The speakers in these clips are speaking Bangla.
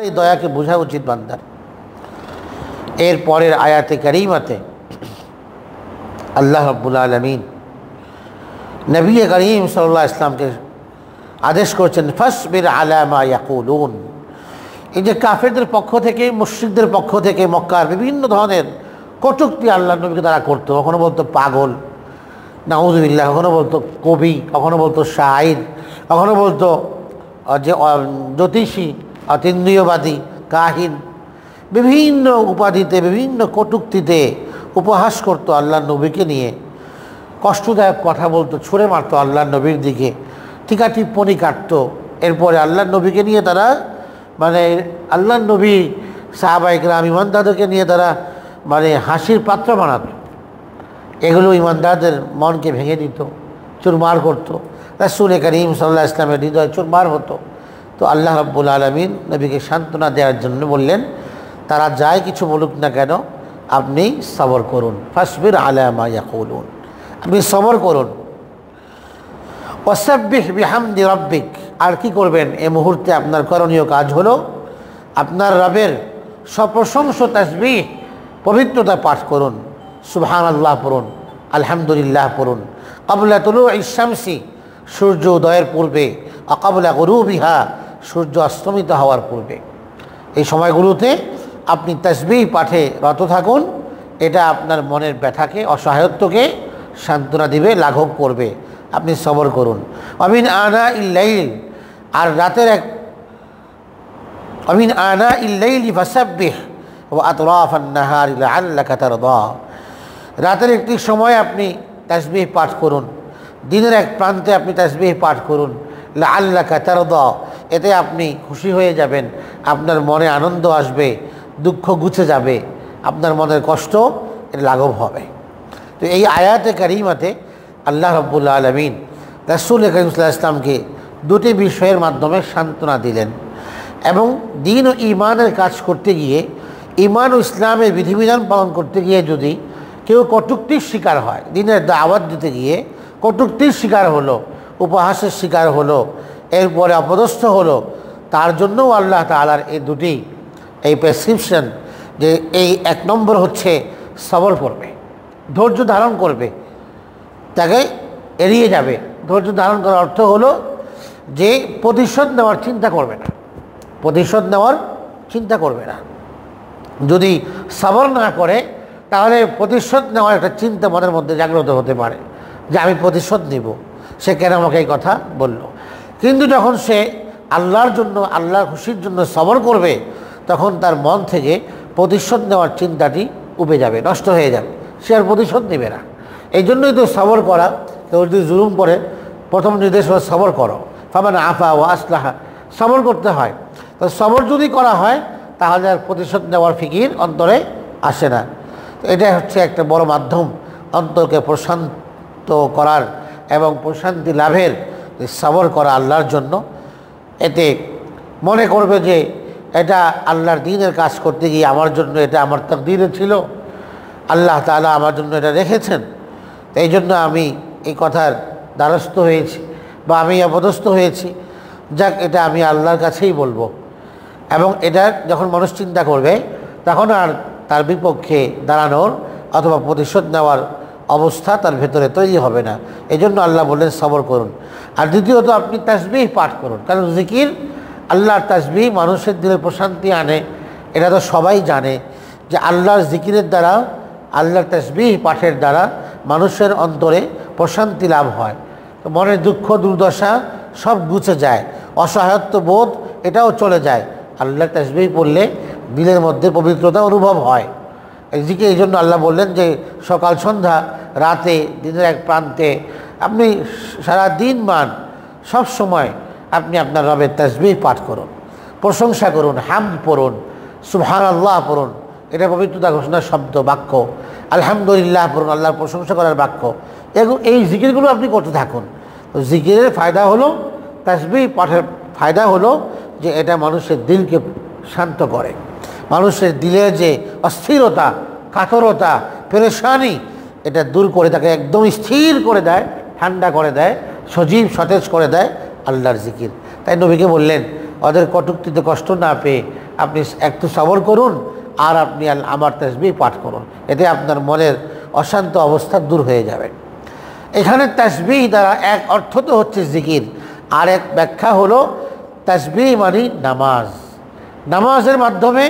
এই দয়াকে বোঝা উচিত বান্দার। এর পরের আয়াতে কারিমাতে আল্লাহ রাব্বুল আলামিন নবী করিম সাল্লাল্লাহু আলাইহি ওয়াসাল্লামকে আদেশ করেছেন, ফাসবির আলা মা ইয়াকুলুন। এই যে কাফেরদের পক্ষ থেকে, মুশরিকদের পক্ষ থেকে মক্কার বিভিন্ন ধরনের কটূক্তি আল্লাহ নবীকে তারা করতো। কখনো বলতো পাগল, নাউযুবিল্লাহ, কখনো বলতো কবি, কখনো বলতো শাইর, কখনো বলতো যে জ্যোতিষী, অতীন্দ্রিয়বাদী, কাহিন, বিভিন্ন উপাধিতে, বিভিন্ন কটূক্তিতে উপহাস করতো আল্লাহ নবীকে নিয়ে, কষ্টদায়ক কথা বলতো, ছুঁড়ে মারতো আল্লাহ নবীর দিকে, টিকা টিপ্পণী কাটতো। এরপরে আল্লাহ নবীকে নিয়ে তারা আল্লাহ নবী, সাহাবায়ে কেরাম, ইমানদারদেরকে নিয়ে তারা হাসির পাত্র বানাত। এগুলো ইমানদারদের মনকে ভেঙে দিত, চুরমার করতো। রাসূল করিম সাল্লাল্লাহু আলাইহি ওয়াসাল্লামের হৃদয় চুরমার হতো। তো আল্লাহ রাব্বুল আলামিন নবীকে সান্ত্বনা দেওয়ার জন্য বললেন, তারা যাই কিছু বলুক না কেন, আপনি সবর করুন। ফাসবির আলা মা ইয়াকুলুন, আপনি সবর করুন। ওয়াসাব্বিহ বিহামদি রাব্বিক, আর কি করবেন এই মুহূর্তে? আপনার করণীয় কাজ হলো আপনার রবের সপ্রশংস তাসবিহ, পবিত্রতা পাঠ করুন। সুবহানাল্লাহ পড়ুন, আলহামদুলিল্লাহ পড়ুন। ক্বাবলা তুলুইশ শামসি, সূর্য উদয়ের পূর্বে, ক্বাবলা গুরুবিহা, সূর্য অস্তমিত হওয়ার পূর্বে। এই সময়গুলোতে আপনি তাসবিহ পাঠে রত থাকুন। এটা আপনার মনের ব্যথাকে, অসহায়ত্বকে সান্ত্বনা দিবে, লাঘব করবে। আপনি সবর করুন। আমিন আনা ইল্লাইল, আর রাতের আমিন আনা ইল্লাইলি ফাসাব্বিহ ওয়া আতরাফান নাহারি লাআল্লাকা তারদা। রাতের একটি সময় আপনি তাসবিহ পাঠ করুন, দিনের এক প্রান্তে আপনি তাসবিহ পাঠ করুন। লাআল্লাকা তারদা, এতে আপনি খুশি হয়ে যাবেন, আপনার মনে আনন্দ আসবে, দুঃখ গুছে যাবে, আপনার মনের কষ্ট এর লাঘব হবে। তো এই আয়াতে কারিমাতে আল্লাহ রাব্বুল আলামিন রাসূল করিম সাল্লাল্লাহু আলাইহি ওয়াসাল্লামকে দুটি বিষয়ের মাধ্যমে সান্ত্বনা দিলেন। এবং দ্বীন ও ঈমানের কাজ করতে গিয়ে, ঈমান ও ইসলামের বিধিবিধান পালন করতে গিয়ে যদি কেউ কটূক্তির শিকার হয়, দ্বীনের দাওয়াত দিতে গিয়ে কটূক্তির শিকার হলো, উপহাসের শিকার হলো, এরপরে অপদস্থ হলো, তার জন্যও আল্লাহ তাআলার এই প্রেসক্রিপশন, যে এই এক নম্বর হচ্ছে সবর করবে, ধৈর্য ধারণ করবে, তাকে এড়িয়ে যাবে। ধৈর্য ধারণ করার অর্থ হলো যে প্রতিশোধ নেওয়ার চিন্তা করবে না, প্রতিশোধ নেওয়ার চিন্তা করবে না। যদি সবর না করে তাহলে প্রতিশোধ নেওয়ার একটা চিন্তা মনের মধ্যে জাগ্রত হতে পারে, যে আমি প্রতিশোধ নিব, সে কেন আমাকে এই কথা বলল। কিন্তু যখন সে আল্লাহর জন্য, আল্লাহর খুশির জন্য সবর করবে, তখন তার মন থেকে প্রতিশোধ নেওয়ার চিন্তাটি উবে যাবে, নষ্ট হয়ে যাবে, সে আর প্রতিশোধ নেবে না। এই জন্যই তো সবর করা। কেউ যদি জুলুম করে, প্রথম নির্দেশ হলো সবর করো, ফামান আফা ওয়া আসলাহা, সবর করতে হয়। তো সবর যদি করা হয় তাহলে আর প্রতিশোধ নেওয়ার ফিকির অন্তরে আসে না। এটাই হচ্ছে একটা বড় মাধ্যম অন্তরকে প্রশান্ত করার এবং প্রশান্তি লাভের, সবর করা আল্লাহর জন্য। এতে মনে করবে যে এটা আল্লাহর দ্বীনের কাজ করতে গিয়ে আমার জন্য, এটা আমার তাকদীরে ছিল, আল্লাহ তাআলা আমার জন্য এটা রেখেছেন, এই জন্য আমি এই কথার দ্বারস্থ হয়েছি বা আমি অপদস্থ হয়েছি, যাক এটা আমি আল্লাহর কাছেই বলবো। এবং এটা যখন মানুষ চিন্তা করবে, তখন আর তার বিপক্ষে দাঁড়ানোর অথবা প্রতিশোধ নেওয়ার অবস্থা তার ভেতরে তৈরি হবে না। এই জন্য আল্লাহ বললেন সবর করুন। আর দ্বিতীয়ত আপনি তাসবিহ পাঠ করুন, কারণ জিকির, আল্লাহর তাসবিহ মানুষের দিলে প্রশান্তি আনে। এটা তো সবাই জানে যে আল্লাহর জিকিরের দ্বারা, আল্লাহর তাসবিহ পাঠের দ্বারা মানুষের অন্তরে প্রশান্তি লাভ হয়। তো মনের দুঃখ দুর্দশা সব গুছে যায়, অসহায়ত্ব বোধ এটাও চলে যায়। আল্লাহর তাসবিহ পড়লে দিলের মধ্যে পবিত্রতা অনুভব হয়। এদিকে এই জন্য আল্লাহ বললেন যে সকাল সন্ধ্যা রাতে, দিনের এক প্রান্তে আপনি সারা দিন মান সব সময় আপনি আপনার রবের তাসবিহ পাঠ করুন, প্রশংসা করুন, হামদ পড়ুন, সুবহানাল্লাহ পড়ুন, এটা পবিত্রতা ঘোষণার শব্দ, বাক্য। আলহামদুলিল্লাহ পড়ুন, আল্লাহর প্রশংসা করার বাক্য। এই জিকিরগুলো আপনি করতে থাকুন। জিকিরের ফায়দা হলো, তাসবিহ পাঠের ফায়দা হলো যে এটা মানুষের দিলকে শান্ত করে, মানুষের দিলের যে অস্থিরতা, কাতরতা, পেরেশানি, এটা দূর করে তাকে একদম স্থির করে দেয়, ঠান্ডা করে দেয়, সজীব সতেজ করে দেয় আল্লাহর জিকির। তাই নবীকে বললেন ওদের কটূক্তিতে কষ্ট না পেয়ে আপনি একটু সবর করুন, আর আপনি আমার তাসবিহ পাঠ করুন, এতে আপনার মনের অশান্ত অবস্থা দূর হয়ে যাবে। এখানে তাসবিহ দ্বারা এক অর্থ তো হচ্ছে জিকির, আর এক ব্যাখ্যা হলো তাসবিহ মানে নামাজ। নামাজের মাধ্যমে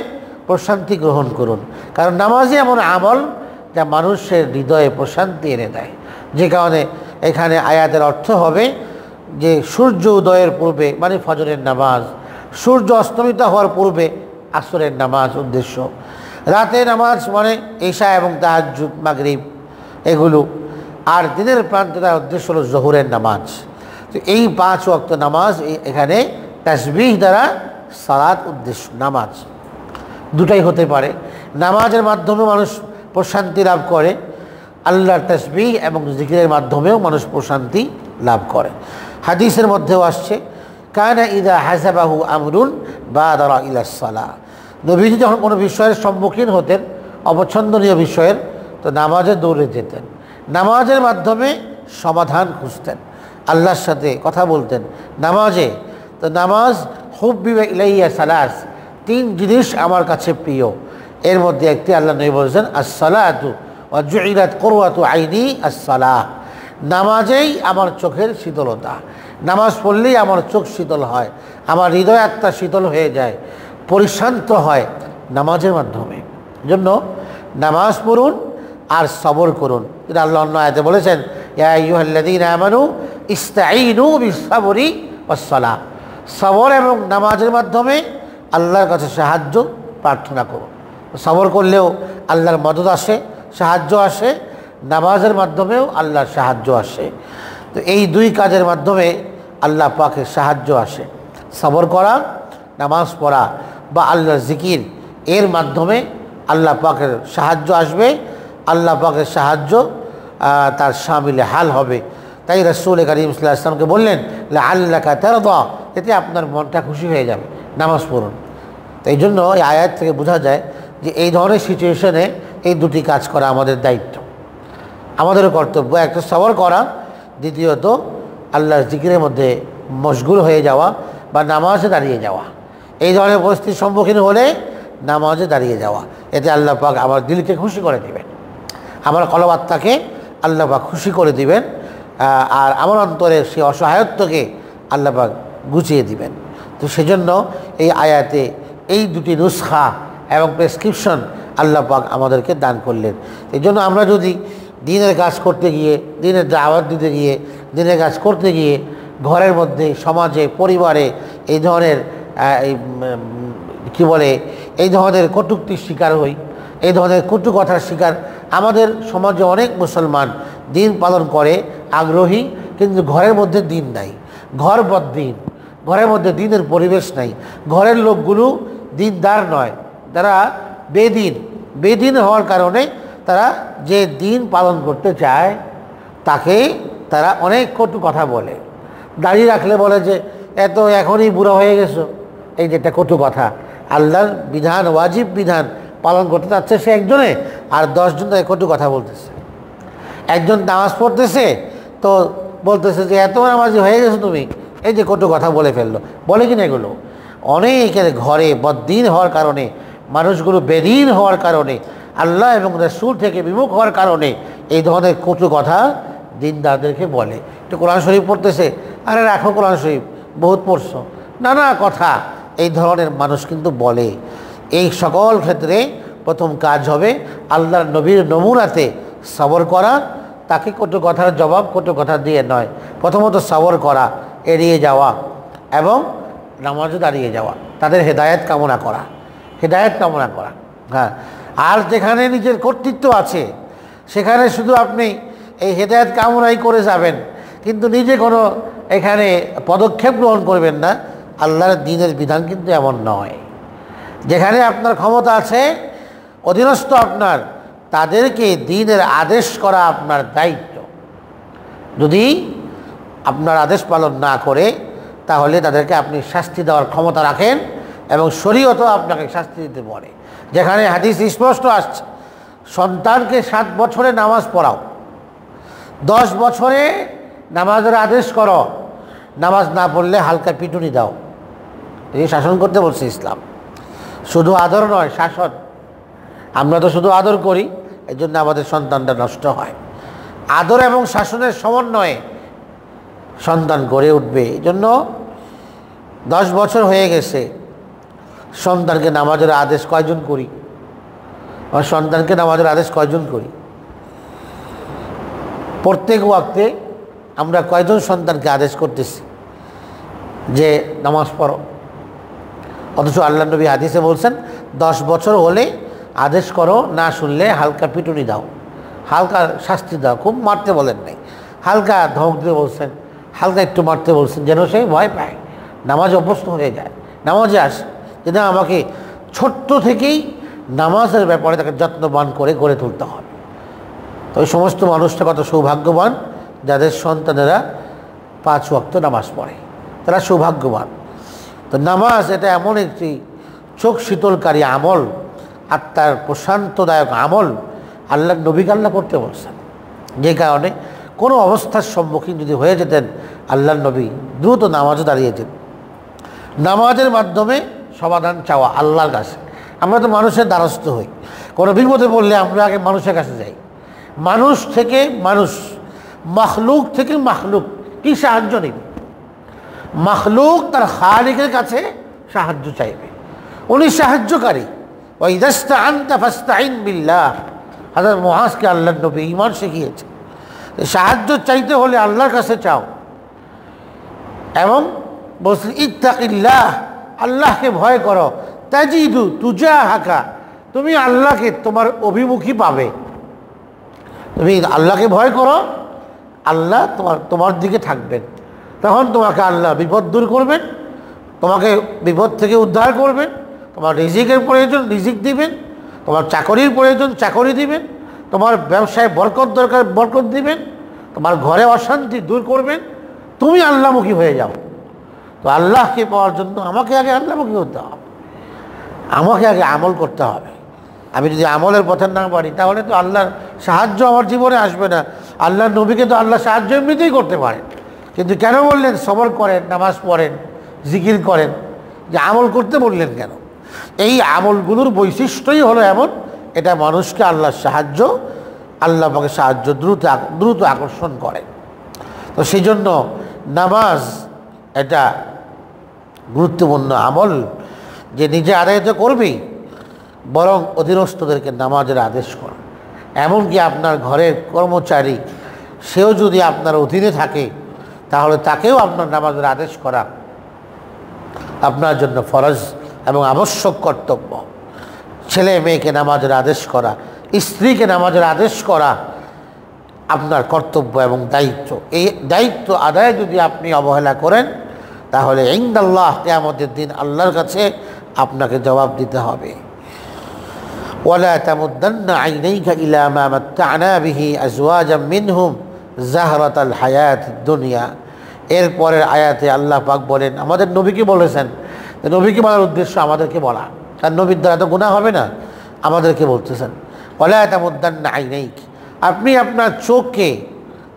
প্রশান্তি গ্রহণ করুন, কারণ নামাজই এমন আমল যা মানুষের হৃদয়ে প্রশান্তি এনে দেয়। যে কারণে এখানে আয়াতের অর্থ হবে যে সূর্য উদয়ের পূর্বে মানে ফজরের নামাজ, সূর্য অস্তমিত হওয়ার পূর্বে আসরের নামাজ উদ্দেশ্য, রাতে নামাজ মানে ঈশা এবং তাহাজ্জুদ মাগরিব এগুলো, আর দিনের প্রান্তে তার উদ্দেশ্য হলো জোহরের নামাজ। তো এই 5 ওয়াক্ত নামাজ এখানে তাসবিহ দ্বারা সালাত উদ্দেশ্য। নামাজ দুটাই হতে পারে, নামাজের মাধ্যমে মানুষ প্রশান্তি লাভ করে, আল্লাহর তাসবিহ এবং জিকিরের মাধ্যমেও মানুষ প্রশান্তি লাভ করে। হাদিসের মধ্যেও আসছে কানা ইদা হাসাবাহু আমরুন বাদারা ইলাস সালাহ, নবীজি যখন কোনো বিষয়ের সম্মুখীন হতেন, অপছন্দনীয় বিষয়ের, তো নামাজে দৌড়ে যেতেন, নামাজের মাধ্যমে সমাধান খুঁজতেন, আল্লাহর সাথে কথা বলতেন নামাজে। তো নামাজ হুব্বি ইলাইয়া সালাস, 3 জিনিস আমার কাছে প্রিয়, এর মধ্যে একটি আল্লাহ নবী বলেছেন আস-সালাতু ওয়া জুইলাত কুররাতু আইনি আস-সালাহ, নামাজেই আমার চোখের শীতলতা, নামাজ পড়লেই আমার চোখ শীতল হয়, আমার হৃদয় আত্মা শীতল হয়ে যায়, পরিশান্ত হয় নামাজের মাধ্যমে। জন্য নামাজ পড়ুন আর সবর করুন। এটা আল্লাহ অন্য আয়াতে বলেছেন ইয়া আইয়ুহাল্লাযীনা আমানু ইসতাঈনু বিস-সাবরি ওয়াস-সালাহ, সবর এবং নামাজের মাধ্যমে আল্লাহর কাছে সাহায্য প্রার্থনা করুন। সবর করলেও আল্লাহর মদদ আসে, সাহায্য আসে, নামাজের মাধ্যমেও আল্লাহর সাহায্য আসে। তো এই 2 কাজের মাধ্যমে আল্লাহ পাকের সাহায্য আসে, সবর করা, নামাজ পড়া বা আল্লাহর জিকির, এর মাধ্যমে আল্লাহ পাকের সাহায্য আসবে, আল্লাহ পাকের সাহায্য তার শামিলে হাল হবে। তাই রাসূল কারীম সাল্লাল্লাহু আলাইহি ওয়াসাল্লামকে বললেন লাআল্লাকা তারদা, এতে আপনার মনটা খুশি হয়ে যাবে, নামাজ পড়ুন। তো এই জন্য এই আয়াত থেকে বোঝা যায় যে এই ধরনের সিচুয়েশনে এই 2টি কাজ করা আমাদের দায়িত্ব, আমাদেরও কর্তব্য। একটা সবর করা, দ্বিতীয়ত আল্লাহর জিকিরের মধ্যে মশগুল হয়ে যাওয়া বা নামাজে দাঁড়িয়ে যাওয়া। এই ধরনের পরিস্থিতির সম্মুখীন হলে নামাজে দাঁড়িয়ে যাওয়া, এতে আল্লাহ পাক আমার দিলকে খুশি করে দিবেন, আমার কলবাত্মাকে আল্লাহ পাক খুশি করে দিবেন, আর আমার অন্তরের সেই অসহায়ত্বকে আল্লাহ পাক গুছিয়ে দিবেন। তো সেজন্য এই আয়াতে এই 2টি নুসখা এবং প্রেসক্রিপশন আল্লাহ পাক আমাদেরকে দান করলেন। এই জন্য আমরা যদি দিনের কাজ করতে গিয়ে, দিনের দাওয়াত দিতে গিয়ে, দিনের কাজ করতে গিয়ে ঘরের মধ্যে, সমাজে, পরিবারে এই ধরনের এই ধরনের কটূক্তির শিকার হই, এই ধরনের কটু কথার শিকার, আমাদের সমাজে অনেক মুসলমান দিন পালন করে আগ্রহী, কিন্তু ঘরের মধ্যে দিন নাই, ঘর বদ্দিন, ঘরের মধ্যে দিনের পরিবেশ নাই, ঘরের লোকগুলো দিনদার নয়, তারা বেদিন হওয়ার কারণে তারা যে দিন পালন করতে চায় তাকে তারা অনেক কটু কথা বলে। দাড়ি রাখলে বলে যে এত এখনই বুড়ো হয়ে গেছো, এই যে একটা কটু কথা। আল্লাহর বিধান, ওয়াজিব বিধান পালন করতে চাচ্ছে সে একজনে, আর 10 জন তাকে কটু কথা বলতেছে। একজন নামাজ পড়তেছে তো বলতেছে যে এত নামাজি হয়ে গেছো তুমি, এই যে কটু কথা বলে ফেললো। বলে কিনা এগুলো? অনেকের ঘরে বদ্দিন হওয়ার কারণে, মানুষগুলো বেদিন হওয়ার কারণে, আল্লাহ এবং রাসূল থেকে বিমুখ হওয়ার কারণে এই ধরনের কটু কথা দিনদারদেরকে বলে। একটু কোরআন শরীফ পড়তেছে, আরে রাখো কোরআন শরীফ, বহুত পড়ছো, নানা কথা এই ধরনের মানুষ কিন্তু বলে। এই সকল ক্ষেত্রে প্রথম কাজ হবে আল্লাহর নবীর নমুনাতে সবর করা, তাকে কটু কথার জবাব কটু কথা দিয়ে নয়, প্রথমত সবর করা, এড়িয়ে যাওয়া এবং নামাজে দাঁড়িয়ে যাওয়া, তাদের হেদায়েত কামনা করা, হ্যাঁ। আর যেখানে নিজের কর্তৃত্ব আছে সেখানে শুধু আপনি এই হেদায়েত কামনাই করে যাবেন, কিন্তু নিজে কোনো এখানে পদক্ষেপ গ্রহণ করবেন না। আল্লাহর দ্বীনের বিধান কিন্তু এমন নয়। যেখানে আপনার ক্ষমতা আছে, অধীনস্থ আপনার, তাদেরকে দ্বীনের আদেশ করা আপনার দায়িত্ব। যদি আপনার আদেশ পালন না করে তাহলে তাদেরকে আপনি শাস্তি দেওয়ার ক্ষমতা রাখেন, এবং শরীয়তও আপনাকে শাস্তি দিতে পারে। যেখানে হাদিস স্পষ্ট আসছে, সন্তানকে 7 বছরে নামাজ পড়াও, 10 বছরে নামাজের আদেশ করো, নামাজ না পড়লে হালকা পিটুনি দাও, এই শাসন করতে বলছে ইসলাম, শুধু আদর নয়, শাসন। আমরা তো শুধু আদর করি, এই জন্য আমাদের সন্তানটা নষ্ট হয়। আদর এবং শাসনের সমন্বয়ে সন্তান গড়ে উঠবে। এই জন্য 10 বছর হয়ে গেছে, সন্তানকে নামাজের আদেশ কয়জন করি? আমার সন্তানকে নামাজের আদেশ কয়জন করি? প্রত্যেক ওয়াক্তে আমরা কয়জন সন্তানকে আদেশ করতেছি যে নামাজ পড়ো? অথচ আল্লাহ নবী হাদিসে বলছেন 10 বছর হলে আদেশ করো, না শুনলে হালকা পিটুনি দাও, হালকা শাস্তি দাও। খুব মারতে বলেন নাই, হালকা ধমক দিতে বলছেন, হালকা একটু মারতে বলছেন, যেন সে ভয় পায়, নামাজে অভ্যস্ত হয়ে যায়, নামাজে আসে। যেন আমাকে ছোট্ট থেকেই নামাজের ব্যাপারে তাকে যত্নবান করে গড়ে তুলতে হবে। তো ওই সমস্ত মানুষটা কত সৌভাগ্যবান যাদের সন্তানেরা 5 ওয়াক্ত নামাজ পড়ে, তারা সৌভাগ্যবান। তো নামাজ এটা এমন একটি চোখ শীতলকারী আমল, আত্মার প্রশান্তদায়ক আমল, আল্লাহ নবীকে আল্লাহ করতে বলছেন। যে কারণে কোনো অবস্থার সম্মুখীন যদি হয়ে যেতেন, আল্লাহ নবী দ্রুত নামাজে দাঁড়িয়েছেন। নামাজের মাধ্যমে সমাধান চাওয়া আল্লাহর কাছে। আমরা তো মানুষের দ্বারস্থ হই, কোনো বিপদে পড়লে আমরা আগে মানুষের কাছে যাই। মানুষ থেকে মানুষ, মখলুক থেকে মখলুক কি সাহায্য নেবে? মখলুক তার খালিকের কাছে সাহায্য চাইবে, উনি সাহায্যকারী। ওয়াইদাস্তাআনতা ফাস্তাইন বিল্লাহ, হযরত মুআজকে আল্লাহর নবী ঈমান শিখিয়েছে। সাহায্য চাইতে হলে আল্লাহর কাছে চাও, এবং বলছেন ইত্তাকিল্লাহ, আল্লাহকে ভয় করো, তাজিদু তুজাহাকা, তুমি আল্লাহকে তোমার অভিমুখী পাবে। তুমি আল্লাহকে ভয় করো, আল্লাহ তোমার দিকে থাকবেন, তখন তোমাকে আল্লাহ বিপদ দূর করবেন, তোমাকে বিপদ থেকে উদ্ধার করবেন। তোমার রিজিকের প্রয়োজন রিজিক দিবেন, তোমার চাকরির প্রয়োজন চাকরি দিবেন, তোমার ব্যবসায় বরকত দরকার বরকত দিবেন, তোমার ঘরে অশান্তি দূর করবেন। তুমি আল্লাহমুখী হয়ে যাও। তো আল্লাহকে পাওয়ার জন্য আমাকে আগে আল্লাহমুখী হতে হবে, আমাকে আগে আমল করতে হবে। আমি যদি আমলের পথে না পারি, তাহলে তো আল্লাহর সাহায্য আমার জীবনে আসবে না। আল্লাহর নবীকে তো আল্লাহ সাহায্য এমনিতেই করতে পারেন, কিন্তু কেন বললেন সবর করেন, নামাজ পড়েন, জিকির করেন? যে আমল করতে বললেন কেন? এই আমলগুলোর বৈশিষ্ট্যই হলো এমন, এটা মানুষকে আল্লাহর সাহায্য, আল্লাহ পাকে সাহায্য দ্রুত আকর্ষণ করে। তো সেই জন্য নামাজ এটা গুরুত্বপূর্ণ আমল, যে নিজে আদায় তো করবেই, বরং অধীনস্থদেরকে নামাজের আদেশ করা। এমনকি আপনার ঘরের কর্মচারী, সেও যদি আপনার অধীনে থাকে, তাহলে তাকেও আপনার নামাজের আদেশ করা আপনার জন্য ফরজ এবং আবশ্যক কর্তব্য। ছেলে মেয়েকে নামাজের আদেশ করা, স্ত্রীকে নামাজের আদেশ করা আপনার কর্তব্য এবং দায়িত্ব। এই দায়িত্ব আদায় যদি আপনি অবহেলা করেন, তাহলে ইনদাল্লাহ কিয়ামতের দিন আল্লাহর কাছে আপনাকে জবাব দিতে হবে। ওয়ালা তামুদ্দান্না আইনাইকা ইলা মা মাত্তা'না বিহি আজওয়াজাম মিনহুম জাহরাতাল হায়াতিদ দুনিয়া। এরপরের আয়াতে আল্লাহ পাক বলেন, আমাদের নবীকে বলেছেন, নবীকে বলার উদ্দেশ্য আমাদেরকে বলা, কারণ নবীর দ্বারা তো গুনাহ হবে না, আমাদেরকে বলতেছেন ওয়ালা তামুদ্দান্না আইনাইক, আপনি আপনার চোখকে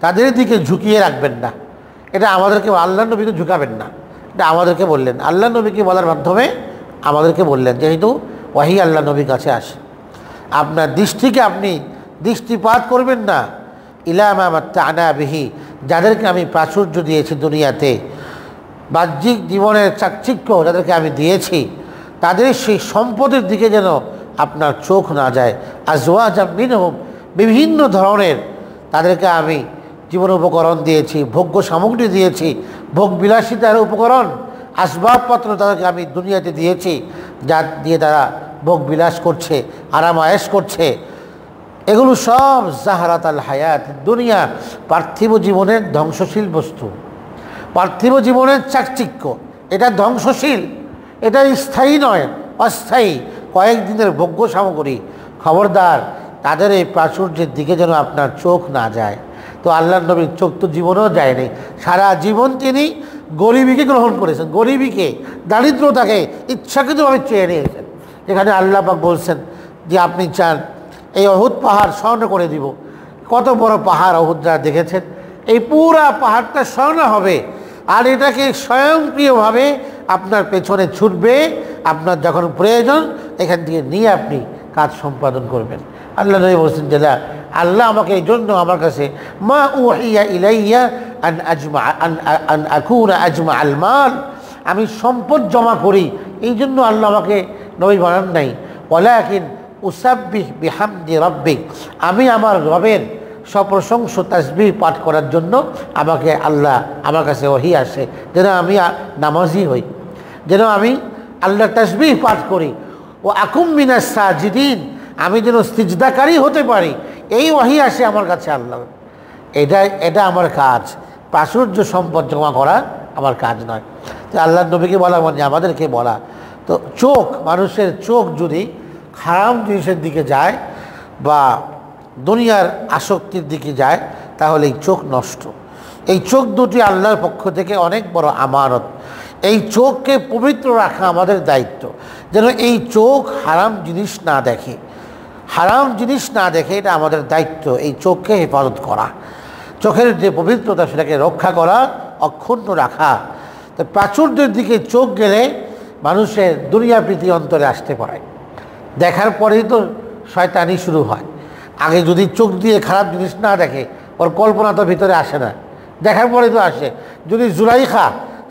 তাদের দিকে ঝুঁকিয়ে রাখবেন না। এটা আমাদেরকে, আল্লাহ নবীকে ঝুঁকাবেন না, এটা আমাদেরকে বললেন। আল্লাহ নবীকে বলার মাধ্যমে আমাদেরকে বললেন, যেহেতু ওয়াহি আল্লাহ নবীর কাছে আসে, আপনার দৃষ্টিকে আপনি দৃষ্টিপাত করবেন না ইলা মা মাত্তা'না বিহি, যাদেরকে আমি প্রাচুর্য দিয়েছি দুনিয়াতে, বাহ্যিক জীবনের চাকচিক্য যাদেরকে আমি দিয়েছি, তাদের সেই সম্পদের দিকে যেন আপনার চোখ না যায়। আজওয়াজাম মিনহুম, বিভিন্ন ধরনের তাদেরকে আমি জীবন উপকরণ দিয়েছি, ভোগ্য সামগ্রী দিয়েছি, ভোগ বিলাসিতার উপকরণ আসবাবপত্র তাদেরকে আমি দুনিয়াতে দিয়েছি, যা দিয়ে তারা ভোগ বিলাস করছে, আরাম আয়েশ করছে। এগুলো সব জাহরাতাল হায়াত দুনিয়া, পার্থিব জীবনের ধ্বংসশীল বস্তু, পার্থিব জীবনের চাকচিক্য, এটা ধ্বংসশীল, এটা স্থায়ী নয়, অস্থায়ী, কয়েকদিনের ভোগ্য সামগ্রী। খবরদার, তাদের এই প্রাচুর্যের দিকে যেন আপনার চোখ না যায়। তো আল্লাহর নবীর চোখ তো জীবনেও যায়নি, সারা জীবন তিনি গরিবীকে গ্রহণ করেছেন, গরিবীকে, দারিদ্রতাকে ইচ্ছাকৃতভাবে চেয়ে নিয়েছেন। যেখানে আল্লাহ পাক বলছেন যে আপনি চান এই অহুদ পাহাড় স্বর্ণ করে দিব। কত বড় পাহাড় অহুদ, যারা দেখেছেন, এই পুরা পাহাড়টা স্বর্ণ হবে, আর এটাকে স্বয়ংক্রিয়ভাবে আপনার পেছনে ছুটবে, আপনার যখন প্রয়োজন এখান থেকে নিয়ে আপনি কাজ সম্পাদন করবেন। আল্লাহ নবী বলছেন যে আল্লাহ আমাকে এই জন্য আমার কাছে মা উহিয়া ইলাইয়া আন আজমা আন আকুনা আজমা আল মাল, আমি সম্পদ জমা করি এই জন্য আল্লাহ আমাকে নবী বানান নাই। ওয়ালাকিন উসাব্বিহ বিহামদি রাব্বিক, আমি আমার রবের সপ্রশংস তাসবিহ পাঠ করার জন্য আমাকে আল্লাহ আমার কাছে ওহী আসে, যেন আমি নামাজি হই, যেন আমি আল্লাহ তাসবিহ পাঠ করি। ও আকুম মিনাস সাজিদিন, আমি যেন সিজদাকারী হতে পারি, এই ওহী আসে আমার কাছে আল্লাহ। এটা আমার কাজ, প্রাচুর্য সম্পদ জমা করা আমার কাজ নয়। তো আল্লাহ নবীকে বলা মানে আমাদেরকে বলা। তো চোখ, মানুষের চোখ যদি হারাম জিনিসের দিকে যায় বা দুনিয়ার আসক্তির দিকে যায় তাহলে এই চোখ নষ্ট। এই চোখ দুটি আল্লাহর পক্ষ থেকে অনেক বড় আমানত। এই চোখকে পবিত্র রাখা আমাদের দায়িত্ব, যেন এই চোখ হারাম জিনিস না দেখে, হারাম জিনিস না দেখে, এটা আমাদের দায়িত্ব। এই চোখকে হেফাজত করা, চোখের যে পবিত্রতা সেটাকে রক্ষা করা, অক্ষুণ্ণ রাখা। তো প্রাচুর্যের দিকে চোখ গেলে মানুষের দুনিয়া প্রীতি অন্তরে আসতে পারে। দেখার পরেই তো শয়তানি শুরু হয়। আগে যদি চোখ দিয়ে খারাপ জিনিস না দেখে ওর কল্পনা তো ভিতরে আসে না, দেখার পরে তো আসে। যদি জুলাইখা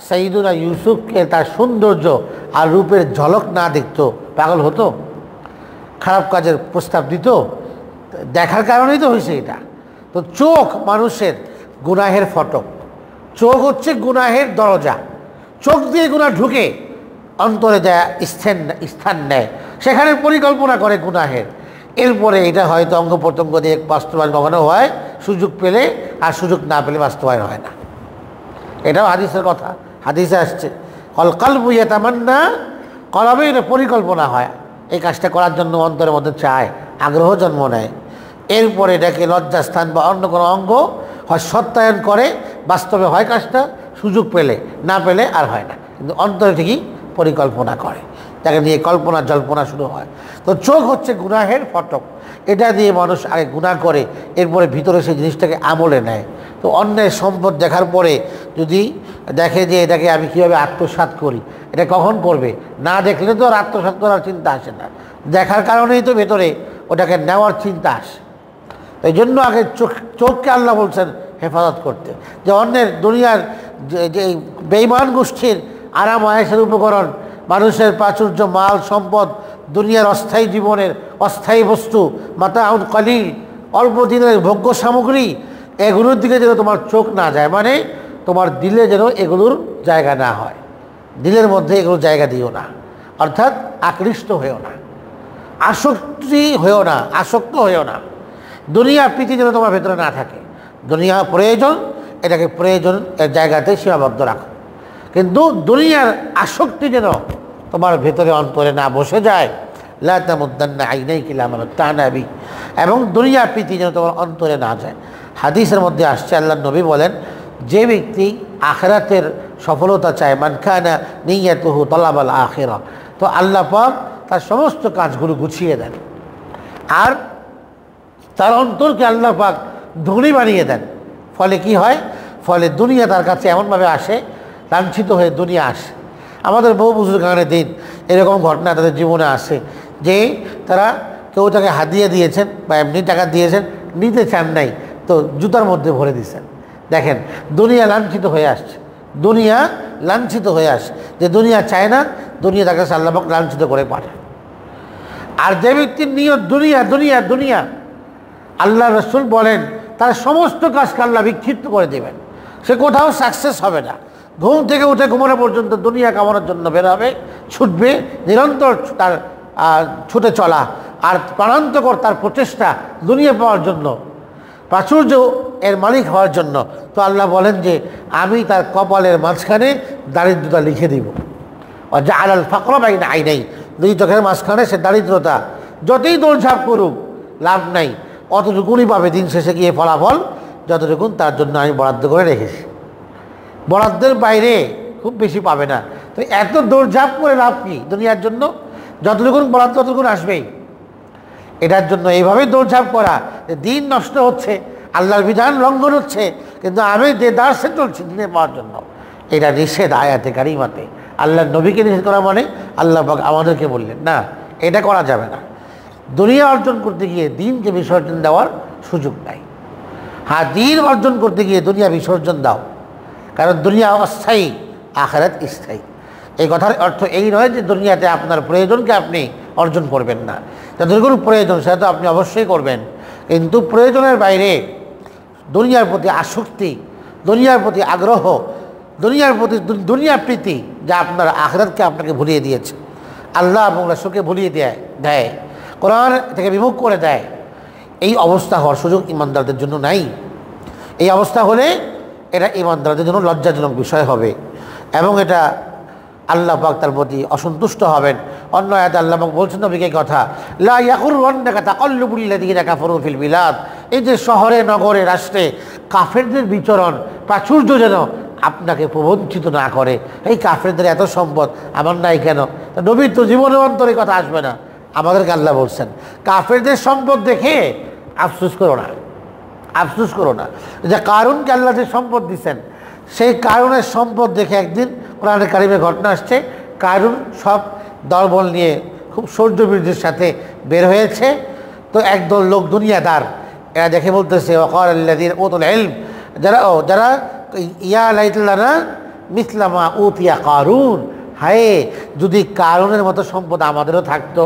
সাইয়্যিদুনা ইউসুফকে তার সৌন্দর্য আর রূপের ঝলক না দেখতো পাগল হতো, খারাপ কাজের প্রস্তাব দিত? দেখার কারণেই তো হয়েছে এটা। তো চোখ মানুষের গুনাহের ফটক, চোখ হচ্ছে গুনাহের দরজা। চোখ দিয়ে গুনাহ ঢুকে অন্তরে যায় স্থান নেয়, সেখানে পরিকল্পনা করে গুনাহের। এরপরে এটা হয়তো অঙ্গ প্রত্যঙ্গ দিয়ে বাস্তবায়ন কখনো হয় সুযোগ পেলে, আর সুযোগ না পেলে বাস্তবায়ন হয় না। এটাও হাদিসের কথা, হাদিসে আসছে কল কলবু ইয়াতামান্না, কলবে এটা পরিকল্পনা হয়, এই কাজটা করার জন্য অন্তরের মধ্যে চায়, আগ্রহ জন্ম নেয়। এরপরে এটাকে লজ্জাস্থান বা অন্য কোনো অঙ্গ হয় সত্যায়ন করে, বাস্তবে হয় কাজটা, সুযোগ পেলে, না পেলে আর হয় না, কিন্তু অন্তরে ঠিকই পরিকল্পনা করে, তাকে নিয়ে কল্পনা জল্পনা শুরু হয়। তো চোখ হচ্ছে গুনাহের ফটক, এটা দিয়ে মানুষ আগে গুনাহ করে, এরপরে ভিতরে সেই জিনিসটাকে আমলে নেয়। তো অন্যের সম্পদ দেখার পরে যদি দেখে যে এটাকে আমি কীভাবে আত্মসাৎ করি, এটা কখন করবে? না দেখলে তো আর আত্মসাৎ করার চিন্তা আসে না, দেখার কারণেই তো ভেতরে ওটাকে নেওয়ার চিন্তা আসে। এই জন্য আগে চোখকে আল্লাহ বলছেন হেফাজত করতে, যে অন্যের দুনিয়ার যে বেঈমান গোষ্ঠীর আরাম আয়েসের উপকরণ, মানুষের প্রাচুর্য, মাল সম্পদ, দুনিয়ার অস্থায়ী জীবনের অস্থায়ী বস্তু, মাতাউন কলিল, অল্প দিনের ভোগ্য সামগ্রী, এগুলোর দিকে যেন তোমার চোখ না যায়, মানে তোমার দিলে যেন এগুলোর জায়গা না হয়, দিলের মধ্যে এগুলোর জায়গা দিও না, অর্থাৎ আকৃষ্ট হয়েও না, আসক্তি হয়েও না, আসক্ত হয়েও না। দুনিয়া প্রীতি যেন তোমার ভেতরে না থাকে, দুনিয়া প্রয়োজন, এটাকে প্রয়োজন এর জায়গাতে সীমাবদ্ধ রাখো, কিন্তু দুনিয়ার আসক্তি যেন তোমার ভেতরে অন্তরে না বসে যায়। লা তামুদ্দান্না আইনাইকা ইলা মা মাত্তা'না বিহি, এবং দুনিয়া প্রীতি যেন তোমার অন্তরে না যায়। হাদিসের মধ্যে আসছে, আল্লাহ নবী বলেন, যে ব্যক্তি আখিরাতের সফলতা চায়, মান কানা নিয়াতুহু তালাবাল আখিরা, তো আল্লাহ পাক তার সমস্ত কাজগুলো গুছিয়ে দেন, আর তার অন্তরকে আল্লাহ পাক ধনী বানিয়ে দেন। ফলে কি হয়? ফলে দুনিয়া তার কাছে এমনভাবে আসে, লাঞ্ছিত হয়ে দুনিয়া আসে। আমাদের বহু বুজুর্গানের দিন এরকম ঘটনা তাদের জীবনে আসে, যে তারা কেউ তাকে হাদিয়া দিয়েছেন বা এমনি টাকা দিয়েছেন, নিতে চান নাই, তো জুতার মধ্যে ভরে দিয়েছেন। দেখেন, দুনিয়া লাঞ্ছিত হয়ে আসছে, দুনিয়া লাঞ্ছিত হয়ে আসে, যে দুনিয়া চায় না, দুনিয়া তার কাছে আল্লাহ পাক লাঞ্ছিত করে পাঠায়। আর যে ব্যক্তির নিয়ত দুনিয়া দুনিয়া দুনিয়া, আল্লাহ রসুল বলেন তার সমস্ত কাজকে আল্লাহ বিক্ষিপ্ত করে দেবেন, সে কোথাও সাকসেস হবে না। ঘুম থেকে উঠে ঘুমানো পর্যন্ত দুনিয়া কামানোর জন্য বের হবে, ছুটবে, নিরন্তর তার ছুটে চলা, আর প্রাণান্তকর তার প্রচেষ্টা দুনিয়া পাওয়ার জন্য, প্রাচুর্য এর মালিক হওয়ার জন্য। তো আল্লাহ বলেন যে আমি তার কপালের মাঝখানে দারিদ্রতা লিখে দিব। যা আলাল ফাকরা বাইনা আইনাই, দুই চোখের মাঝখানে সে দারিদ্রতা, যতই দৌড়ঝাঁপ করুক লাভ নাই, অতটুকুনই পাবে দিন শেষে গিয়ে ফলাফল, যতটুকুন তার জন্য আমি বরাদ্দ করে রেখেছি, বরাদ্দের বাইরে খুব বেশি পাবে না। তো এত দৌড়ঝাঁপ করে লাভ কি? দুনিয়ার জন্য যতটুকুন বরাদ্দ ততটুকুন আসবেই। এটার জন্য এইভাবে দৌড়ঝাঁপ করা, দিন নষ্ট হচ্ছে, আল্লাহর বিধান লঙ্ঘন হচ্ছে, কিন্তু আমি দেদারসে চলছি দিনে পাওয়ার জন্য, এটা নিষেধ আয়াতে কারিমাতে। আল্লাহ নবীকে নিষেধ করা মানে আল্লাহ পাক আমাদেরকে বললেন না, এটা করা যাবে না। দুনিয়া অর্জন করতে গিয়ে দিনকে বিসর্জন দেওয়ার সুযোগ নাই। হ্যাঁ, দিন অর্জন করতে গিয়ে দুনিয়া বিসর্জন দাও, কারণ দুনিয়া অস্থায়ী, আখিরাত স্থায়ী। এই কথার অর্থ এই নয় যে দুনিয়াতে আপনার প্রয়োজনকে আপনি অর্জন করবেন না। যতটুকু প্রয়োজন সেটা তো আপনি অবশ্যই করবেন, কিন্তু প্রয়োজনের বাইরে দুনিয়ার প্রতি আসক্তি, দুনিয়ার প্রতি আগ্রহ, দুনিয়ার প্রতি দুনিয়া প্রীতি, যা আপনার আখিরাতকে আপনাকে ভুলিয়ে দিয়েছে, আল্লাহ এবং রাসূলকে ভুলিয়ে দেয়, কোরআন থেকে বিমুখ করে দেয়, এই অবস্থা হওয়ার সুযোগ ইমানদারদের জন্য নাই। এই অবস্থা হলে এটা ইমানদারদের জন্য লজ্জাজনক বিষয় হবে এবং এটা আল্লাহ পাক তার প্রতি অসন্তুষ্ট হবেন। অন্য আয়াতে আল্লাহ পাক বলছেন নবীকে কথা, লা ইয়াগুররান্নাকা তাকাল্লুবুল লাযীনা কাফারু ফিল বিলাদ, এই যে শহরে নগরে রাষ্ট্রে কাফেরদের বিচরণ প্রাচুর্য যেন আপনাকে প্রবঞ্চিত না করে। এই কাফেরদের এত সম্পদ আমার নাই কেন? নবীর তো জীবনে অন্তরে কথা আসবে না। আমাদেরকে আল্লাহ বলছেন কাফেরদের সম্পদ দেখে আফসোস করো না, আফসোস করো না। যে কারুনকে আল্লাহ যে সম্পদ দিচ্ছেন, সেই কারুনের সম্পদ দেখে একদিন কোরআনে কারিমে ঘটনা আসছে, কারুন সব দলবল নিয়ে খুব শৌর্যবীর্যের সাথে বের হয়েছে। তো একদল লোক দুনিয়াদার, এরা দেখে বলতেছে ওয়াকাল আল্লাযীনা উতুল ইলম, যারা ইয়া লাইতালানা মিসলামা উতিয়া কারুন, হায় যদি কারুনের মতো সম্পদ আমাদেরও থাকতো।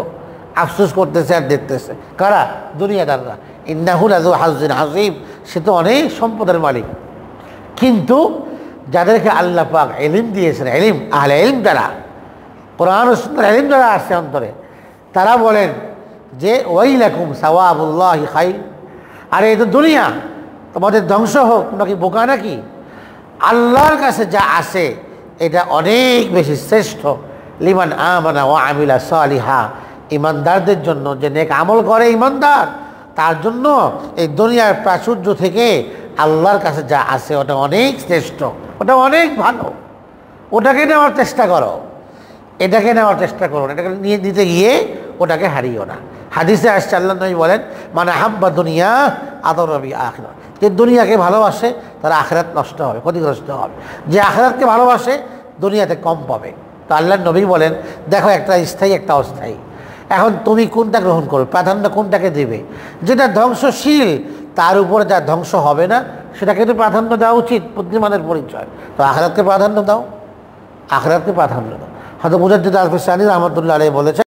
আফসোস করতেছে আর দেখতেছে কারা? দুনিয়াদাররা। ইন্নাহু লাযু হাজ্জিন আযীম, সে তো অনেক সম্পদের মালিক। কিন্তু যাদেরকে আল্লাহ পাক ইলম দিয়েছেন, ইলম আহলে ইলম, যারা কোরআন ও সুন্নাহর ইলম যারা আসছে অন্তরে, তারা বলেন যে ওয়াইলাকুম সাওয়াবুল্লাহি খাইর, আরে এই তো দুনিয়া, তোমাদের ধ্বংস হোক, তোমরা কি বোকা নাকি? আল্লাহর কাছে যা আছে এটা অনেক বেশি শ্রেষ্ঠ। লিমান আমানা ওয়া আমিলা সালিহা, ইমানদারদের জন্য, যে নেক আমল করে ইমানদার, তার জন্য এই দুনিয়ার প্রাচুর্য থেকে আল্লাহর কাছে যা আছে ওটা অনেক শ্রেষ্ঠ, ওটা অনেক ভালো। ওটাকে নেওয়ার চেষ্টা করো, এটাকে নেওয়ার চেষ্টা করো, এটাকে নিয়ে দিতে গিয়ে ওটাকে হারিও না। হাদিসে আসছে আল্লাহ নবী বলেন মানে হাব্বা দুনিয়া আদরবি আখিরাত, যে দুনিয়াকে ভালোবাসে তার আখিরাত নষ্ট হবে, ক্ষতিগ্রস্ত হবে। যে আখিরাতকে ভালোবাসে দুনিয়াতে কম পাবে। তো আল্লাহ নবী বলেন দেখো, একটা স্থায়ী একটা অস্থায়ী, এখন তুমি কোনটা গ্রহণ করবে, প্রাধান্য কোনটাকে দেবে? যেটা ধ্বংসশীল তার উপরে যা ধ্বংস হবে না সেটাকে তো প্রাধান্য দেওয়া উচিত, বুদ্ধিমানের পরিচয়। তো আখিরাতকে প্রাধান্য দাও, আখিরাতকে প্রাধান্য দাও। হযরত মুজাদ্দিদ আল-ফিসানী রাহমাতুল্লাহ আলাইহি বলেছেন